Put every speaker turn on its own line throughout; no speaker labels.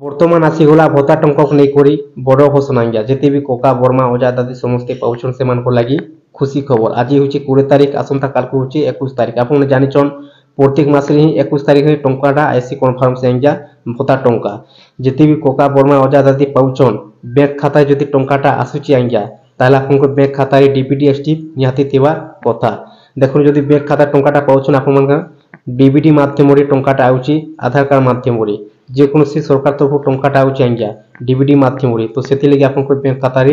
बर्तमान आसीगला भत्ता टंका को नहीं बड़ घोषणा आज्ञा जिते भी कका बर्मा अजा दादी समस्ते पाउछन से लगी खुशी खबर। आज हूँ 20 तारीख आसंता काल को हूँ 21 तारीख। आप जानिछन प्रत्येक मास ही 21 तारीख में टंकाटा आईसी कन्फर्म से आज्ञा भत्ता टंका जिते भी कका बर्मा अजा दादी पाउछन बैंक खाता जदि टंकाटा आसुची आज्ञा ताहले आपनको बैंक खाता डीबीडी एसटी निहाती थिबा कथा। देखो जदि बैंक खाता टंकाटा पाउछन आपन डीबीडी माध्यम टंकाटा आउची आधार कार्ड माध्यम जेकोसी सरकार तरफ टंकाटा आउची आज्ञा डीबीडी माध्यम तो से आपको बैंक खाता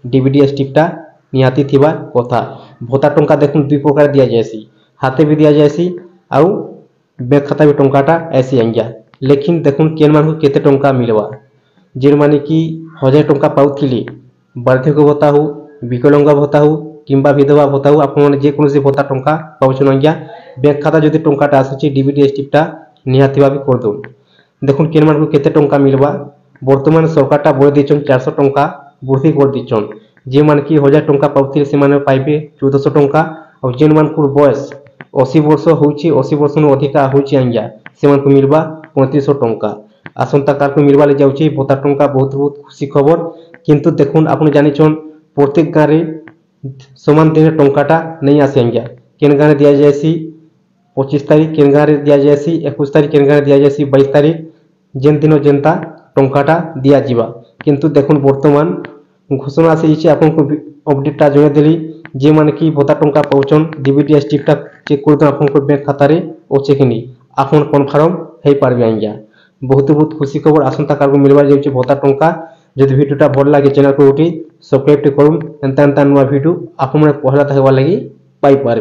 डीबीडी एसटीटा निहाती थिबा कथा। भत्ता टंका देखो दुई प्रकार दिया जाएसी हाथे भी दिया जाएसी आउ बैंक खाता भी टंकाटा ऐसी आज्ञा। लेकिन देखो केन मान केते टंका मिलवा जे माने कि 1000 टंका पाउथिली वार्धक्य भत्ता हो विकलांग भत्ता हो किंबा विधवा भत्ता हो आप जेकोसी भत्ता टंका पाउछन आज्ञा बैंक खाता जदि टंकाटा आसुची डीबीडी एसटीटा निहाती भाव कर दो। देखो केन मान केते टंका मिलवा वर्तमान सरकारटा बड़े दीचन 400 टंका वृद्धि कर दीचन जे मान कि 1000 टंका पाउथिले से माने पाइबे 1400 टंका और जेन मान को बयस 80 वर्ष होची 80 वर्ष नु अधिका होची आज्ञा से मान को मिलवा 3500 टंका। आसंता काल को मिलवा ले जाउची भत्ता टंका बहुत बहुत खुशी खबर। किंतु देखुन आपन जानिछन प्रत्येक गारे समान दिन टंकाटा नहीं आसे आज्ञा केन गारे दिया जायसी 25 तारीख केन गारे दिया जायसी 21 तारीख केन गारे दिया जायसी 22 तारीख जेन दिन जेनता टंकाटा दिया जीवा। किंतु देखुन वर्तमान घोषणा से आपको अपडेटटा जणे देली जे माने कि भत्ता टंका पाउछन डीबीडी एसटीटा चेक कर दो आपको बैंक खाता रे ओचे कि नहीं आपन कन्फर्म हे पारबे आज्ञा। बहुत बहुत खुशी खबर आसंता काल को मिलवा जाउची भत्ता टंका। जदि वीडियोटा भल लागे चैनल को उठी सब्सक्राइब करूँ एंता नुआ वीडियो आप पहला देखवा लगी पाई पारबे।